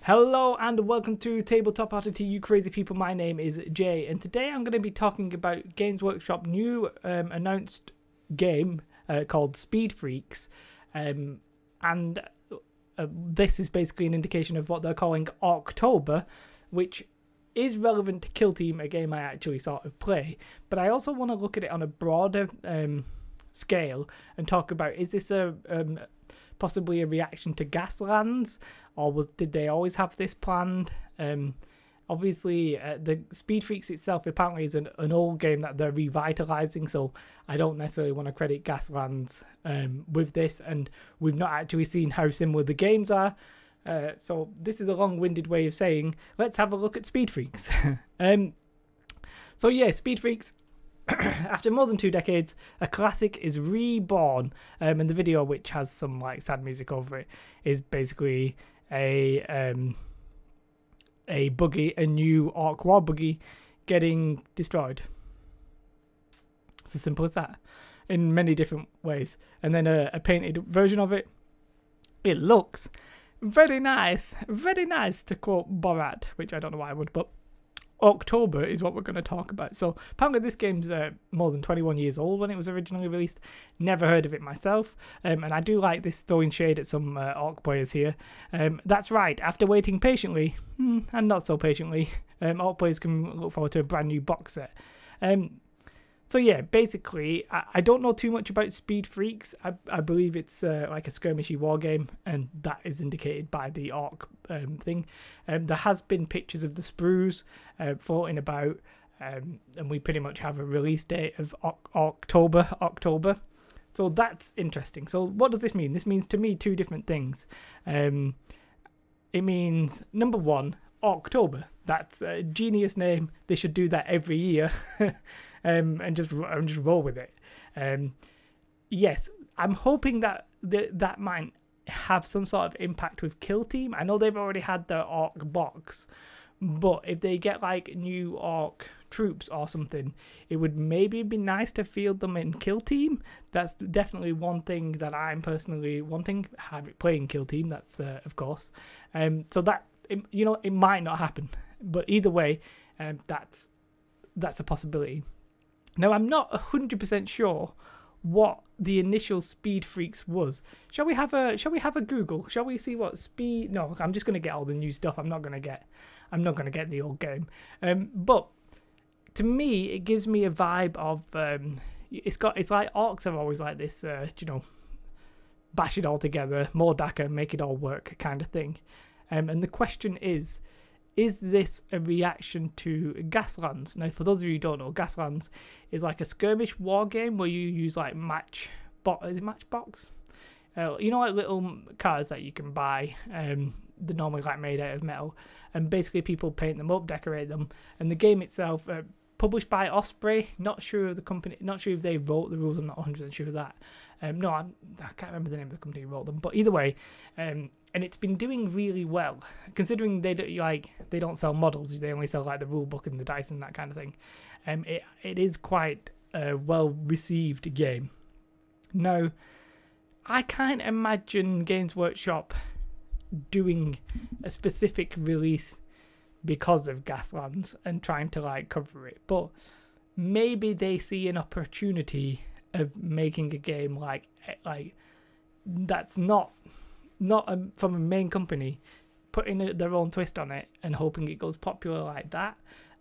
Hello and welcome to Tabletop Oddity, you crazy people. My name is Jay, and today I'm going to be talking about Games Workshop new announced game called Speed Freaks, and this is basically an indication of what they're calling Orktober, which is relevant to Kill Team, a game I actually sort of play, but I also want to look at it on a broader scale and talk about, is this a possibly a reaction to Gaslands, or did they always have this planned? Obviously, the Speed Freaks itself apparently is an old game that they're revitalizing, so I don't necessarily want to credit Gaslands with this, and we've not actually seen how similar the games are. So this is a long-winded way of saying, let's have a look at Speed Freaks. So yeah, Speed Freaks, after more than 2 decades, a classic is reborn, and the video, which has some like sad music over it, is basically a buggy, a new Orc War buggy, getting destroyed. It's as simple as that, in many different ways. And then a painted version of it. It looks very nice to quote Borat, which I don't know why I would, but Orktober is what we're going to talk about. So apparently this game's more than 21 years old when it was originally released. Never heard of it myself, and I do like this throwing shade at some Orc players here. That's right, after waiting patiently, and not so patiently, Orc players can look forward to a brand new box set. So yeah, basically, I don't know too much about Speed Freaks. I believe it's like a skirmishy war game, and that is indicated by the Orc thing. There has been pictures of the sprues floating about, and we pretty much have a release date of October. So that's interesting. So what does this mean? This means to me 2 different things. It means, number one, Orktober. That's a genius name. They should do that every year. And just roll with it. Yes, I'm hoping that that might have some sort of impact with Kill Team. I know they've already had their Orc box, but if they get like new Orc troops or something, it would maybe be nice to field them in Kill Team. That's definitely one thing that I'm personally wanting, playing Kill Team. That's of course. So that it might not happen, but either way, that's a possibility. Now, I'm not 100% sure what the initial Speed Freaks was. Shall we have a Google? Shall we see what speed? No, I'm just going to get all the new stuff. I'm not going to get the old game. But to me, it gives me a vibe of it's like Orcs are always like this, bash it all together, more DACA, make it all work kind of thing. And the question is this a reaction to Gaslands? Now, for those of you who don't know, Gaslands is like a skirmish war game where you use like Matchbox? Like little cars that you can buy. They're normally like made out of metal, and basically people paint them up, decorate them. And the game itself, published by Osprey. Not sure of the company. Not sure if they wrote the rules. I'm not 100% sure of that. No, I can't remember the name of the company who wrote them. But either way, and it's been doing really well, considering they don't sell models. They only sell like the rule book and the dice and that kind of thing. It is quite a well received game. Now, I can't imagine Games Workshop doing a specific release because of Gaslands and trying to like cover it, but maybe they see an opportunity of making a game like that's not from a main company, putting their own twist on it and hoping it goes popular like that.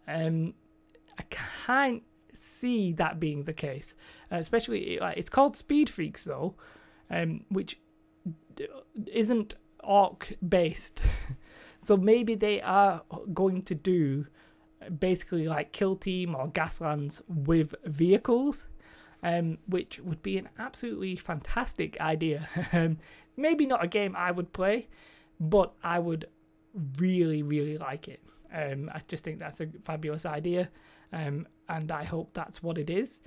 I can't see that being the case, especially it's called Speed Freaks though, which isn't Orc based. So maybe they are going to do basically like Kill Team or Gaslands with vehicles, which would be an absolutely fantastic idea. Maybe not a game I would play, but I would really, really like it. I just think that's a fabulous idea, and I hope that's what it is.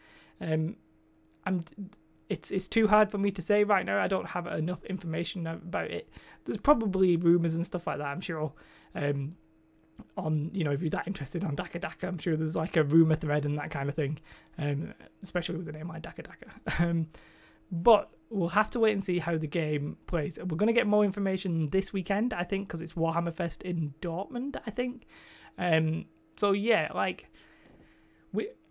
It's too hard for me to say right now. I don't have enough information about it. There's probably rumours and stuff like that, I'm sure. On if you're that interested on DACA, I'm sure there's like a rumour thread and that kind of thing, especially with a name like DACA. But we'll have to wait and see how the game plays. We're going to get more information this weekend, I think, because it's Warhammer Fest in Dortmund, I think. So yeah, like,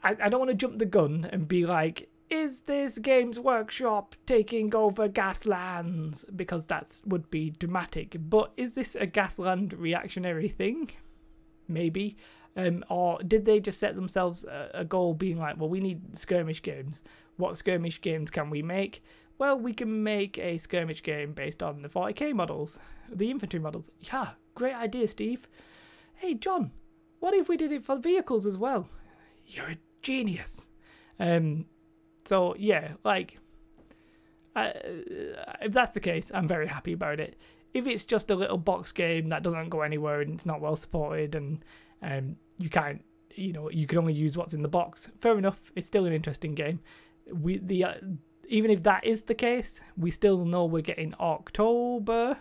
I don't want to jump the gun and be like, is this Games Workshop taking over Gaslands? Because that would be dramatic. But is this a Gasland reactionary thing? Maybe. Or did they just set themselves a goal being like, well, we need skirmish games. What skirmish games can we make? Well, we can make a skirmish game based on the 40k models, the infantry models. Yeah, great idea, Steve. Hey, John, what if we did it for vehicles as well? You're a genius. So yeah, like, if that's the case, I'm very happy about it. If it's just a little box game that doesn't go anywhere and it's not well supported and you can't, you can only use what's in the box, fair enough. It's still an interesting game. Even if that is the case, we still know we're getting Orktober.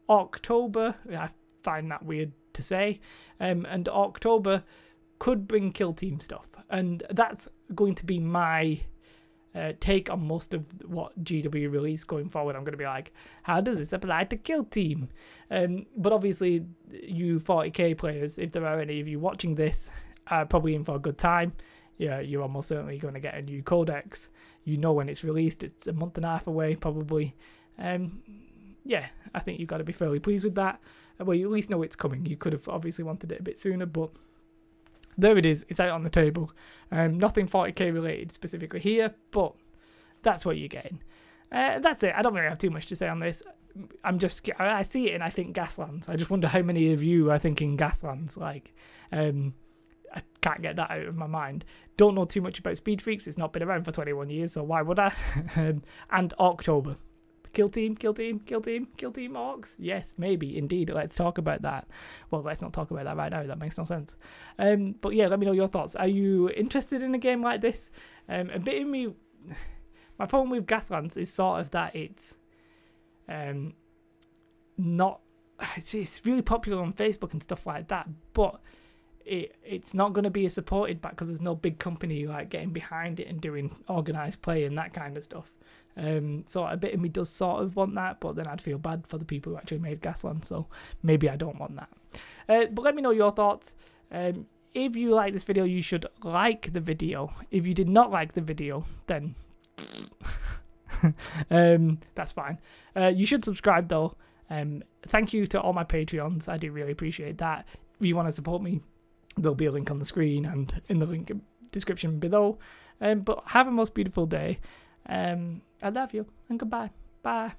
I find that weird to say. And Orktober could bring kill team stuff, and that's going to be my take on most of what GW release going forward. I'm going to be like, how does this apply to kill team? But obviously, you 40k players, if there are any of you watching this, are probably in for a good time. Yeah, you're almost certainly going to get a new codex. You know when it's released. It's a month and a half away, probably. Yeah, I think you've got to be fairly pleased with that. Well, you at least know it's coming. You could have obviously wanted it a bit sooner, but there it is. It's out on the table. Nothing 40k related specifically here, but that's what you're getting. That's it. I don't really have too much to say on this. I see it and I think Gaslands. I just wonder how many of you are thinking Gaslands. Like, I can't get that out of my mind. Don't know too much about Speed Freaks. It's not been around for 21 years, so why would I? And Orktober. Kill team orcs? Yes, maybe, indeed. Let's talk about that. Well, let's not talk about that right now. That makes no sense. But yeah, let me know your thoughts. Are you interested in a game like this? A bit of me... My problem with Gaslands is sort of that it's not... It's really popular on Facebook and stuff like that, but it's not going to be a supported back because there's no big company like getting behind it and doing organised play and that kind of stuff. So a bit of me does sort of want that, but then I'd feel bad for the people who actually made Gasland, so maybe I don't want that. But let me know your thoughts. If you like this video, you should like the video. If you did not like the video, then that's fine. You should subscribe though. Thank you to all my Patreons. I do really appreciate that. If you want to support me, there'll be a link on the screen and in the link description below. But have a most beautiful day. I love you and goodbye. Bye.